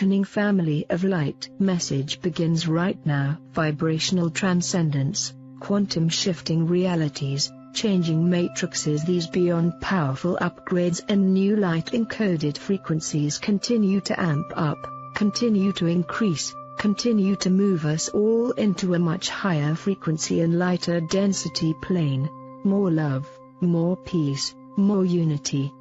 awakening family of light. Message begins right now. Vibrational transcendence, quantum shifting realities, changing matrices. These beyond powerful upgrades and new light encoded frequencies continue to amp up, continue to increase, continue to move us all into a much higher frequency and lighter density plane. More love, more peace, more unity.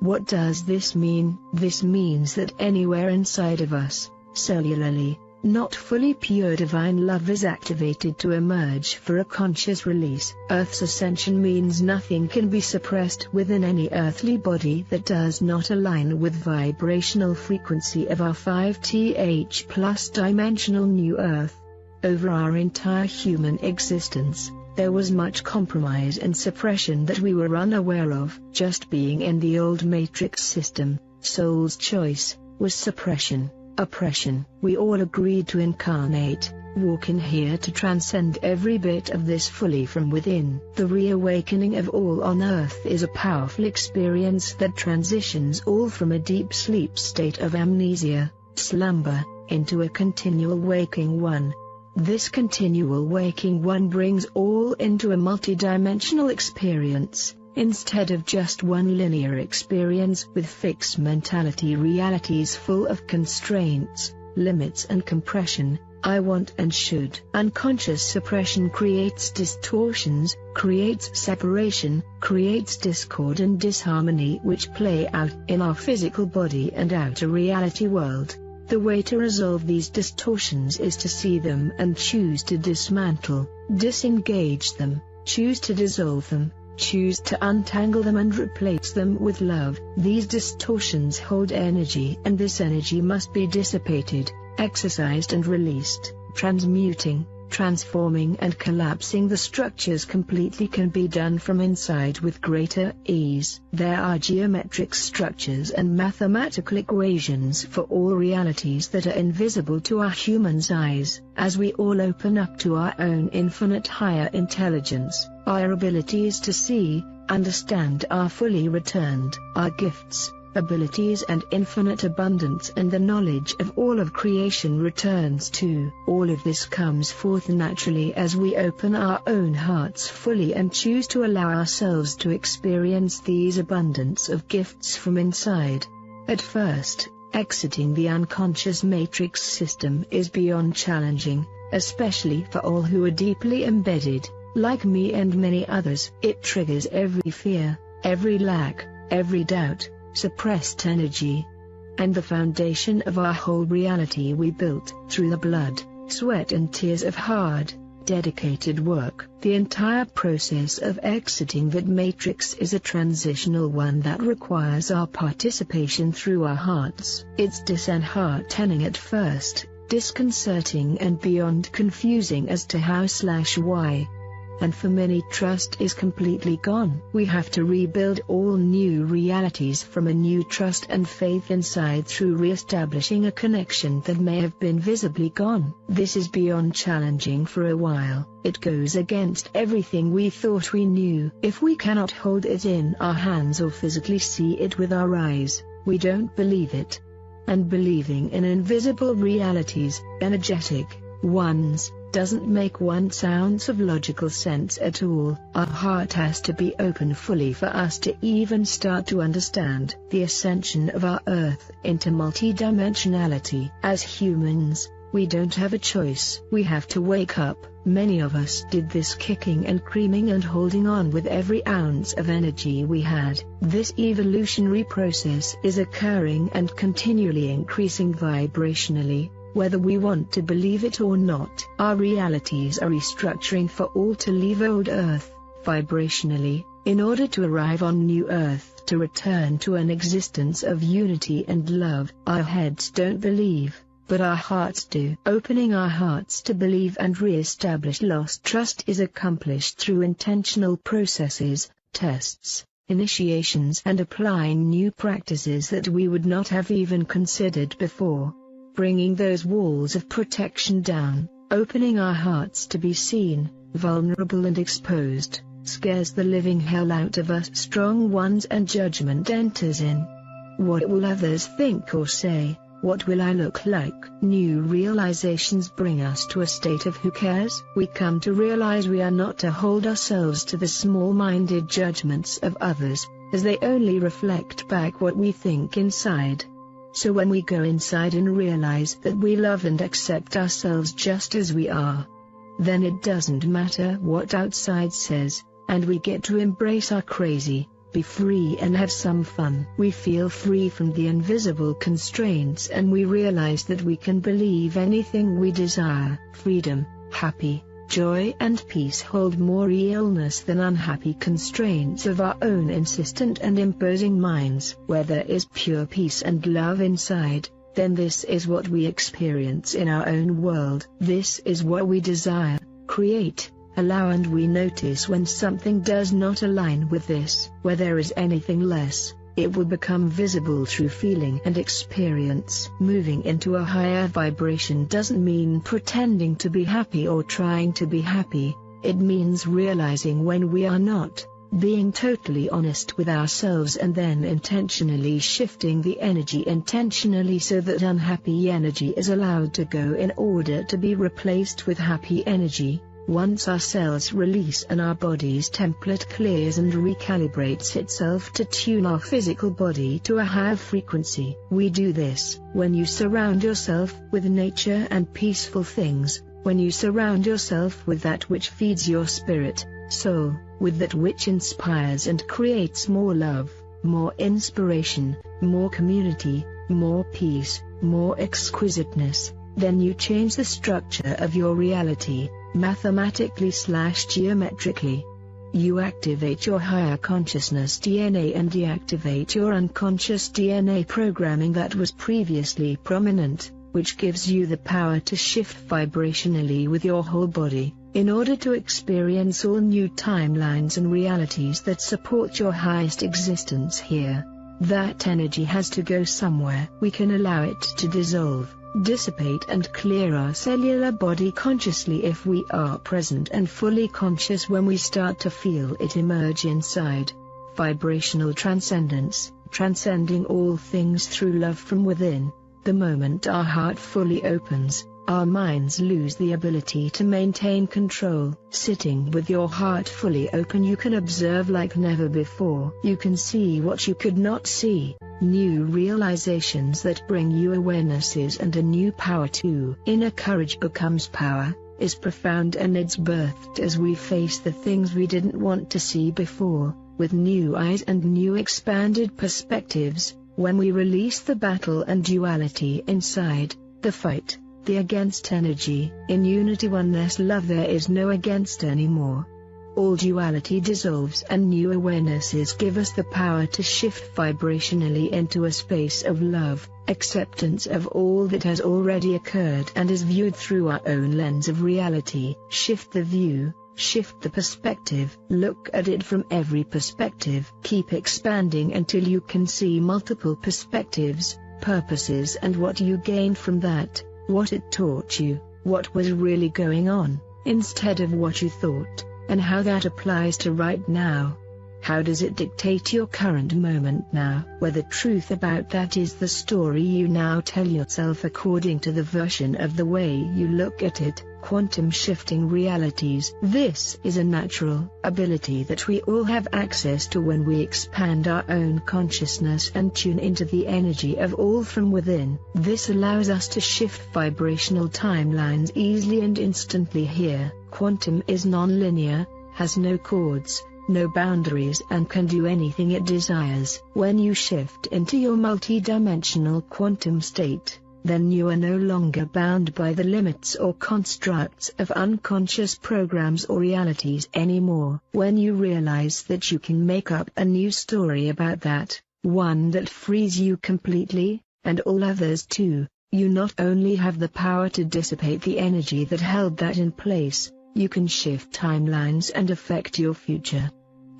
What does this mean? This means that anywhere inside of us, cellularly, not fully pure divine love is activated to emerge for a conscious release. Earth's ascension means nothing can be suppressed within any earthly body that does not align with vibrational frequency of our 5th plus dimensional new Earth. Over our entire human existence, there was much compromise and suppression that we were unaware of. Just being in the old matrix system, soul's choice, was suppression, oppression. We all agreed to incarnate, walk in here to transcend every bit of this fully from within. The reawakening of all on earth is a powerful experience that transitions all from a deep sleep state of amnesia, slumber, into a continual waking one. This continual waking one brings all into a multidimensional experience, instead of just one linear experience with fixed mentality realities full of constraints, limits and compression, I want and should. Unconscious suppression creates distortions, creates separation, creates discord and disharmony which play out in our physical body and outer reality world. The way to resolve these distortions is to see them and choose to dismantle, disengage them, choose to dissolve them, choose to untangle them and replace them with love. These distortions hold energy and this energy must be dissipated, exercised and released. Transmuting, transforming and collapsing the structures completely can be done from inside with greater ease. There are geometric structures and mathematical equations for all realities that are invisible to our human's eyes. As we all open up to our own infinite higher intelligence, our abilities to see, understand are fully returned. Our gifts, abilities and infinite abundance and the knowledge of all of creation returns too. All of this comes forth naturally as we open our own hearts fully and choose to allow ourselves to experience these abundance of gifts from inside. At first, exiting the unconscious matrix system is beyond challenging, especially for all who are deeply embedded, like me and many others. It triggers every fear, every lack, every doubt, suppressed energy, and the foundation of our whole reality we built through the blood, sweat and tears of hard, dedicated work. The entire process of exiting that matrix is a transitional one that requires our participation through our hearts. It's disheartening at first, disconcerting and beyond confusing as to how/why. And for many trust is completely gone. We have to rebuild all new realities from a new trust and faith inside through re-establishing a connection that may have been visibly gone. This is beyond challenging for a while. It goes against everything we thought we knew. If we cannot hold it in our hands or physically see it with our eyes, we don't believe it. And believing in invisible realities, energetic ones, doesn't make 1 ounce of logical sense at all. Our heart has to be open fully for us to even start to understand the ascension of our Earth into multidimensionality. As humans, we don't have a choice. We have to wake up. Many of us did this kicking and screaming and holding on with every ounce of energy we had. This evolutionary process is occurring and continually increasing vibrationally, whether we want to believe it or not. Our realities are restructuring for all to leave old Earth, vibrationally, in order to arrive on new Earth, to return to an existence of unity and love. Our heads don't believe, but our hearts do. Opening our hearts to believe and re-establish lost trust is accomplished through intentional processes, tests, initiations and applying new practices that we would not have even considered before. Bringing those walls of protection down, opening our hearts to be seen, vulnerable and exposed, scares the living hell out of us strong ones and judgment enters in. What will others think or say? What will I look like? New realizations bring us to a state of who cares? We come to realize we are not to hold ourselves to the small-minded judgments of others, as they only reflect back what we think inside. So when we go inside and realize that we love and accept ourselves just as we are, then it doesn't matter what outside says, and we get to embrace our crazy, be free and have some fun. We feel free from the invisible constraints and we realize that we can believe anything we desire. Freedom, happy, joy and peace hold more realness than unhappy constraints of our own insistent and imposing minds. Where there is pure peace and love inside, then this is what we experience in our own world. This is what we desire, create, allow, and we notice when something does not align with this. Where there is anything less, it will become visible through feeling and experience. Moving into a higher vibration doesn't mean pretending to be happy or trying to be happy, it means realizing when we are not, being totally honest with ourselves, and then intentionally shifting the energy intentionally so that unhappy energy is allowed to go in order to be replaced with happy energy. Once our cells release and our body's template clears and recalibrates itself to tune our physical body to a higher frequency. We do this when you surround yourself with nature and peaceful things, when you surround yourself with that which feeds your spirit, soul, with that which inspires and creates more love, more inspiration, more community, more peace, more exquisiteness, then you change the structure of your reality, mathematically/geometrically. You activate your higher consciousness DNA and deactivate your unconscious DNA programming that was previously prominent, which gives you the power to shift vibrationally with your whole body, in order to experience all new timelines and realities that support your highest existence here. That energy has to go somewhere. We can allow it to dissolve, dissipate and clear our cellular body consciously if we are present and fully conscious when we start to feel it emerge inside. Vibrational transcendence, transcending all things through love from within. The moment our heart fully opens, our minds lose the ability to maintain control. Sitting with your heart fully open, you can observe like never before. You can see what you could not see. New realizations that bring you awarenesses and a new power too. Inner courage becomes power, is profound, and it's birthed as we face the things we didn't want to see before, with new eyes and new expanded perspectives. When we release the battle and duality inside, the fight, the against energy, in unity oneness love, there is no against anymore. All duality dissolves and new awarenesses give us the power to shift vibrationally into a space of love, acceptance of all that has already occurred and is viewed through our own lens of reality. Shift the view, shift the perspective, look at it from every perspective. Keep expanding until you can see multiple perspectives, purposes, and what you gained from that, what it taught you, what was really going on, instead of what you thought, and how that applies to right now. How does it dictate your current moment now? Where the truth about that is the story you now tell yourself according to the version of the way you look at it. Quantum shifting realities. This is a natural ability that we all have access to when we expand our own consciousness and tune into the energy of all from within. This allows us to shift vibrational timelines easily and instantly here. Quantum is non-linear, has no chords, no boundaries, and can do anything it desires. When you shift into your multidimensional quantum state, then you are no longer bound by the limits or constructs of unconscious programs or realities anymore. When you realize that you can make up a new story about that, one that frees you completely, and all others too, you not only have the power to dissipate the energy that held that in place, you can shift timelines and affect your future,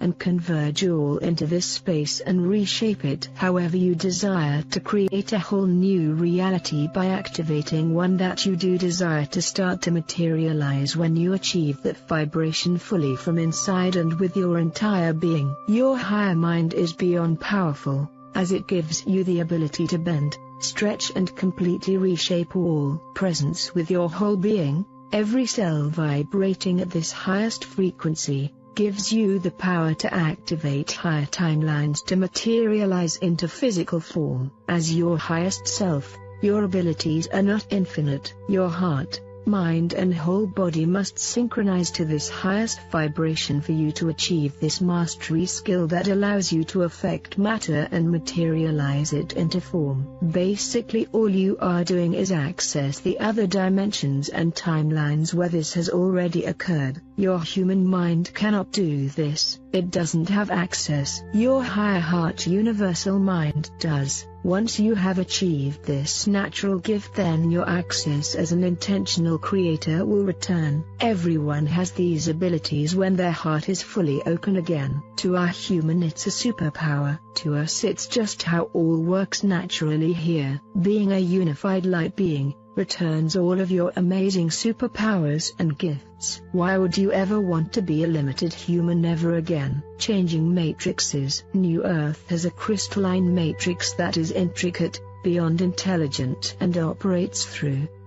and converge all into this space and reshape it however you desire, to create a whole new reality by activating one that you do desire to start to materialize. When you achieve that vibration fully from inside and with your entire being, your higher mind is beyond powerful, as it gives you the ability to bend, stretch and completely reshape all presence with your whole being. Every cell vibrating at this highest frequency gives you the power to activate higher timelines to materialize into physical form. As your highest self, your abilities are not infinite. Your heart, mind and whole body must synchronize to this highest vibration for you to achieve this mastery skill that allows you to affect matter and materialize it into form. Basically all you are doing is access the other dimensions and timelines where this has already occurred. Your human mind cannot do this. It doesn't have access. Your higher heart universal mind does. Once you have achieved this natural gift, then your access as an intentional creator will return. Everyone has these abilities when their heart is fully open again. To our human it's a superpower. To us it's just how all works naturally here. Being a unified light being returns all of your amazing superpowers and gifts. Why would you ever want to be a limited human ever again? Changing matrices. New Earth has a crystalline matrix that is intricate, beyond intelligent and operates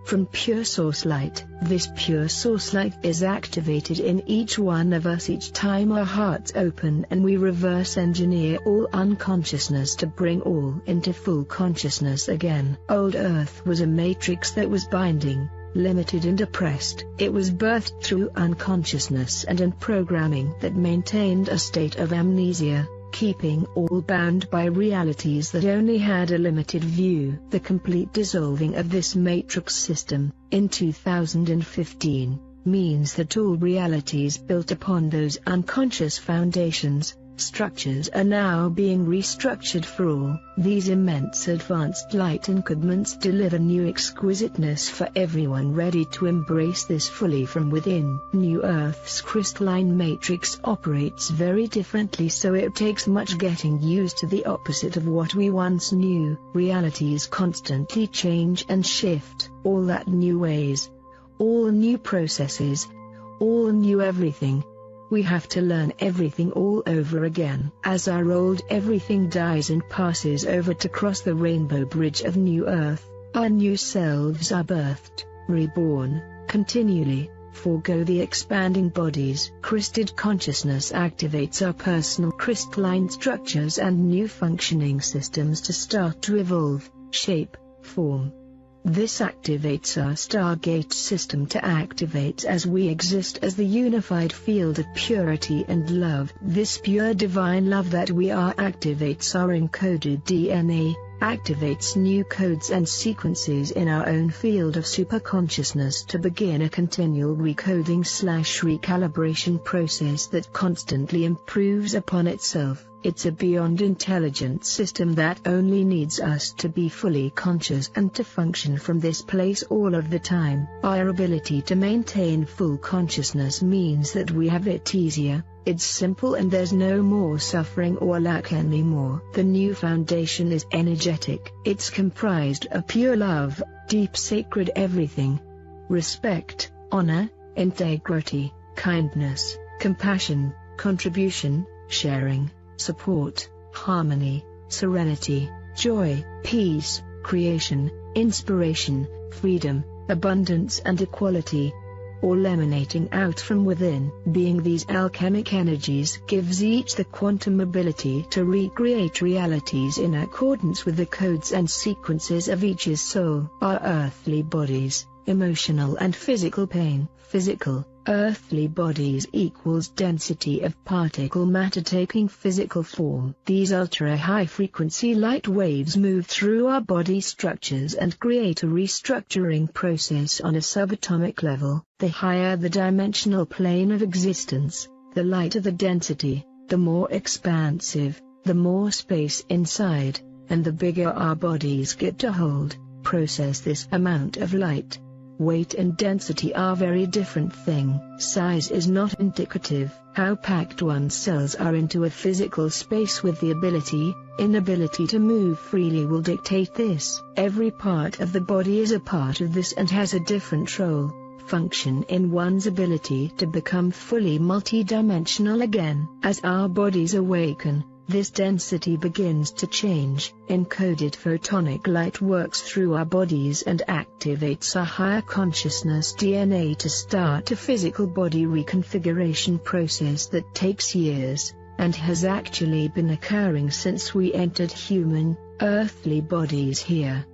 from pure source light. This pure source light is activated in each one of us each time our hearts open, and we reverse engineer all unconsciousness to bring all into full consciousness again. Old Earth was a matrix that was binding, limited and oppressed. It was birthed through unconsciousness and programming that maintained a state of amnesia, keeping all bound by realities that only had a limited view. The complete dissolving of this matrix system, in 2015, means that all realities built upon those unconscious foundations, structures are now being restructured for all. These immense advanced light encodements deliver new exquisiteness for everyone ready to embrace this fully from within. New Earth's crystalline matrix operates very differently, so it takes much getting used to. The opposite of what we once knew. Realities constantly change and shift. All that new ways, all new processes, all new everything. We have to learn everything all over again. As our old everything dies and passes over to cross the rainbow bridge of New Earth, our new selves are birthed, reborn, continually. Forgo the expanding bodies. Crysted consciousness activates our personal crystalline structures and new functioning systems to start to evolve, shape, form. This activates our Stargate system to activate as we exist as the unified field of purity and love. This pure divine love that we are activates our encoded DNA, activates new codes and sequences in our own field of superconsciousness to begin a continual recoding/recalibration process that constantly improves upon itself. It's a beyond intelligent system that only needs us to be fully conscious and to function from this place all of the time. Our ability to maintain full consciousness means that we have it easier. It's simple and there's no more suffering or lack anymore. The new foundation is energetic. It's comprised of pure love, deep sacred everything. Respect, honor, integrity, kindness, compassion, contribution, sharing, support, harmony, serenity, joy, peace, creation, inspiration, freedom, abundance and equality, all emanating out from within. Being these alchemic energies gives each the quantum ability to recreate realities in accordance with the codes and sequences of each's soul. Our earthly bodies, emotional and physical pain. Physical, earthly bodies equals density of particle matter taking physical form. These ultra-high frequency light waves move through our body structures and create a restructuring process on a subatomic level. The higher the dimensional plane of existence, the lighter the density, the more expansive, the more space inside, and the bigger our bodies get to hold, process this amount of light. Weight and density are very different thing. Size is not indicative. How packed one's cells are into a physical space with the inability to move freely will dictate this. Every part of the body is a part of this and has a different role, function in one's ability to become fully multidimensional again. As our bodies awaken, this density begins to change. Encoded photonic light works through our bodies and activates our higher consciousness DNA to start a physical body reconfiguration process that takes years, and has actually been occurring since we entered human, earthly bodies here.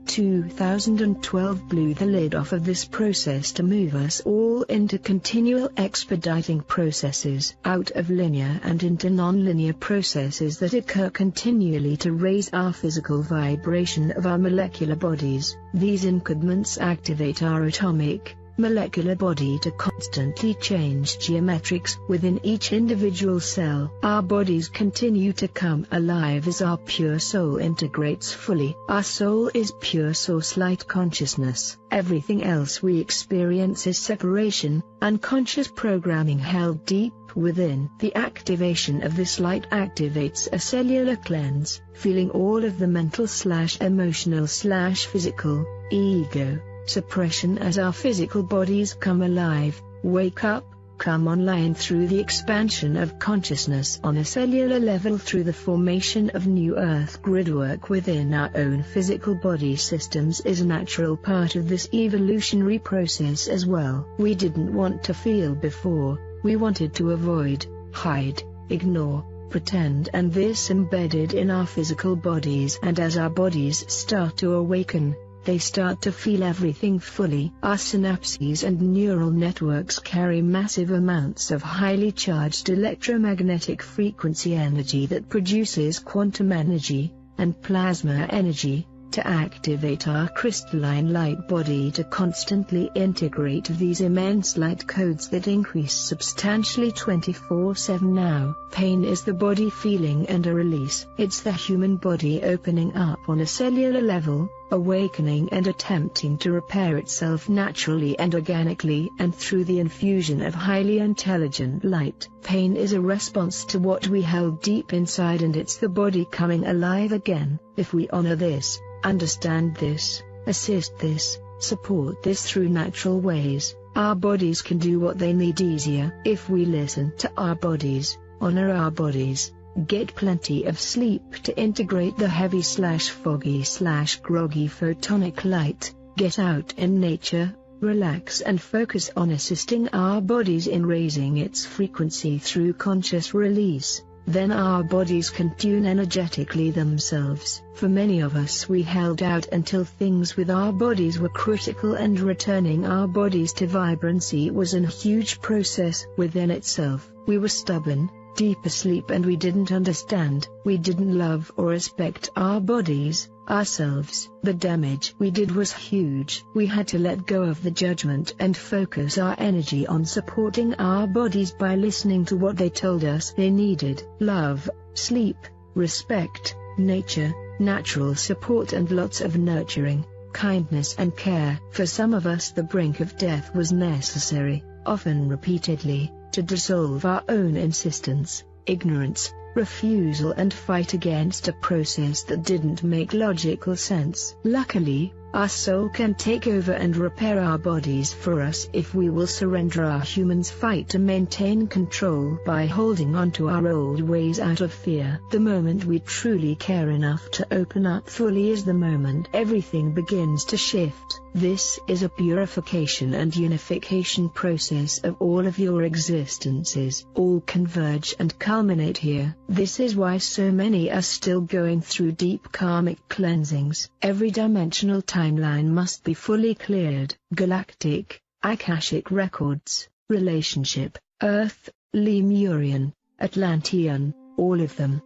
2012 blew the lid off of this process to move us all into continual expediting processes out of linear and into non-linear processes that occur continually to raise our physical vibration of our molecular bodies. These encodements activate our atomic, molecular body to constantly change geometrics within each individual cell. Our bodies continue to come alive as our pure soul integrates fully. Our soul is pure source light consciousness. Everything else we experience is separation, unconscious programming held deep within. The activation of this light activates a cellular cleanse, feeling all of the mental/emotional/physical, ego, suppression as our physical bodies come alive, wake up, come online through the expansion of consciousness on a cellular level through the formation of new earth gridwork within our own physical body systems is a natural part of this evolutionary process as well. We didn't want to feel before, we wanted to avoid, hide, ignore, pretend, and this embedded in our physical bodies, and as our bodies start to awaken, they start to feel everything fully. Our synapses and neural networks carry massive amounts of highly charged electromagnetic frequency energy that produces quantum energy and plasma energy to activate our crystalline light body to constantly integrate these immense light codes that increase substantially 24/7 now. Pain is the body feeling and a release. It's the human body opening up on a cellular level, awakening and attempting to repair itself naturally and organically and through the infusion of highly intelligent light. Pain is a response to what we held deep inside, and it's the body coming alive again. If we honor this, understand this, assist this, support this through natural ways, our bodies can do what they need easier. If we listen to our bodies, honor our bodies, get plenty of sleep to integrate the heavy/foggy/groggy photonic light, get out in nature, relax and focus on assisting our bodies in raising its frequency through conscious release, then our bodies can tune energetically themselves. For many of us, we held out until things with our bodies were critical, and returning our bodies to vibrancy was a huge process within itself. We were stubborn, deep asleep, and we didn't understand. We didn't love or respect our bodies, ourselves. The damage we did was huge. We had to let go of the judgment and focus our energy on supporting our bodies by listening to what they told us they needed: love, sleep, respect, nature, natural support, and lots of nurturing, kindness and care. For some of us, the brink of death was necessary, often repeatedly, to dissolve our own insistence, ignorance, refusal, and fight against a process that didn't make logical sense. Luckily, our soul can take over and repair our bodies for us if we will surrender our human's fight to maintain control by holding on to our old ways out of fear. The moment we truly care enough to open up fully is the moment everything begins to shift. This is a purification and unification process of all of your existences. All converge and culminate here. This is why so many are still going through deep karmic cleansings. Every dimensional timeline must be fully cleared. Galactic, Akashic records, relationship, Earth, Lemurian, Atlantean, all of them.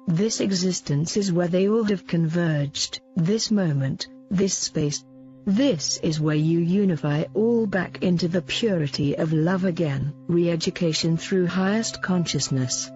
This existence is where they all have converged. This moment, this space. This is where you unify all back into the purity of love again. Re-education through highest consciousness.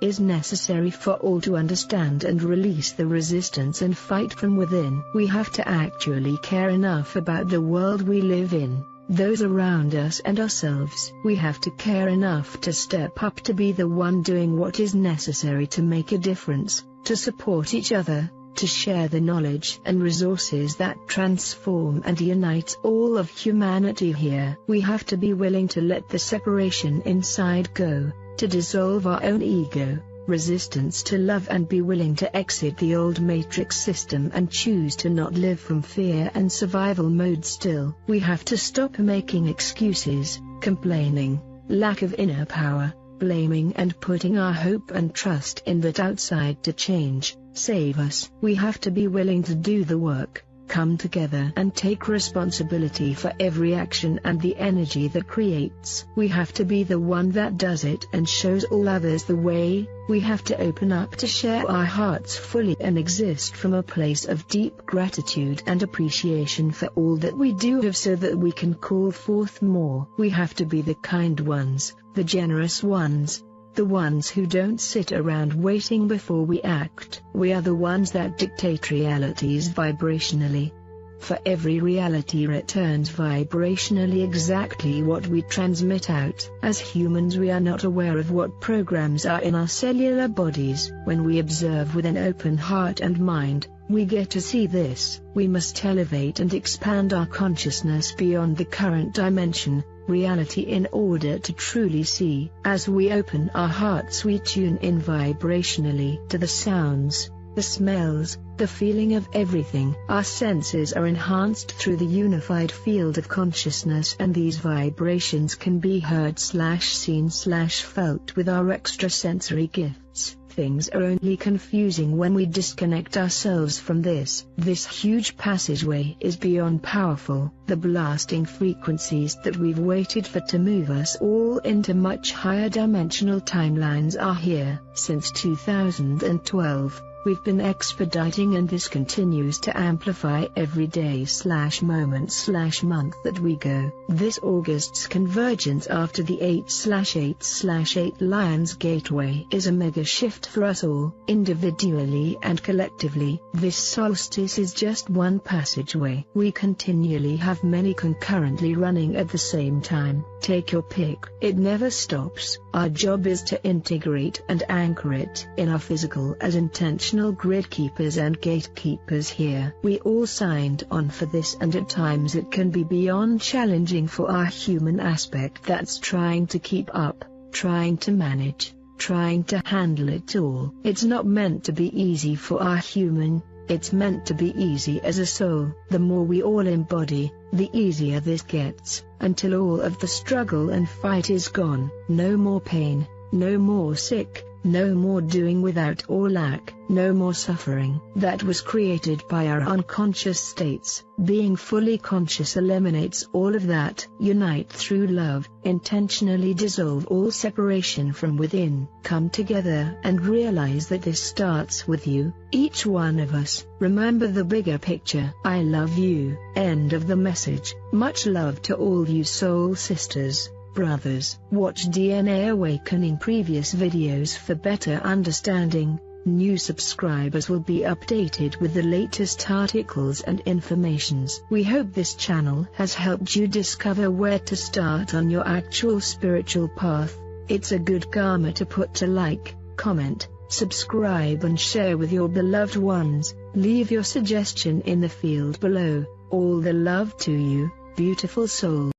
Is necessary for all to understand and release the resistance and fight from within. We have to actually care enough about the world we live in, those around us and ourselves. We have to care enough to step up to be the one doing what is necessary to make a difference, to support each other, to share the knowledge and resources that transform and unite all of humanity here. We have to be willing to let the separation inside go, to dissolve our own ego, resistance to love, and be willing to exit the old matrix system and choose to not live from fear and survival mode. Still, we have to stop making excuses, complaining, lack of inner power, blaming, and putting our hope and trust in that outside to change, save us. We have to be willing to do the work, come together and take responsibility for every action and the energy that creates. We have to be the one that does it and shows all others the way. We have to open up to share our hearts fully and exist from a place of deep gratitude and appreciation for all that we do have, so that we can call forth more. We have to be the kind ones, the generous ones, the ones who don't sit around waiting before we act. We are the ones that dictate realities vibrationally. For every reality returns vibrationally exactly what we transmit out. As humans, we are not aware of what programs are in our cellular bodies. When we observe with an open heart and mind, we get to see this. We must elevate and expand our consciousness beyond the current dimension, reality, in order to truly see. As we open our hearts, we tune in vibrationally to the sounds, the smells, the feeling of everything. Our senses are enhanced through the unified field of consciousness, and these vibrations can be heard / seen / felt with our extrasensory gifts. Things are only confusing when we disconnect ourselves from this. This huge passageway is beyond powerful. The blasting frequencies that we've waited for to move us all into much higher dimensional timelines are here. Since 2012, we've been expediting, and this continues to amplify every day / moment / month that we go. This August's convergence after the 8/8/8 Lions Gateway is a mega shift for us all, individually and collectively. This solstice is just one passageway. We continually have many concurrently running at the same time. Take your pick. It never stops. Our job is to integrate and anchor it in our physical as intentional grid keepers and gatekeepers here. We all signed on for this, and at times it can be beyond challenging for our human aspect that's trying to keep up, trying to manage, trying to handle it all. It's not meant to be easy for our human, it's meant to be easy as a soul. The more we all embody, the easier this gets, until all of the struggle and fight is gone. No more pain, no more sick, no more doing without or lack, no more suffering that was created by our unconscious states. Being fully conscious eliminates all of that. Unite through love, intentionally dissolve all separation from within. Come together and realize that this starts with you, each one of us. Remember the bigger picture. I love you. End of the message. Much love to all you soul sisters, brothers. Watch DNA Awakening previous videos for better understanding. New subscribers will be updated with the latest articles and informations. We hope this channel has helped you discover where to start on your actual spiritual path. It's a good karma to put to like, comment, subscribe and share with your beloved ones. Leave your suggestion in the field below. All the love to you, beautiful soul.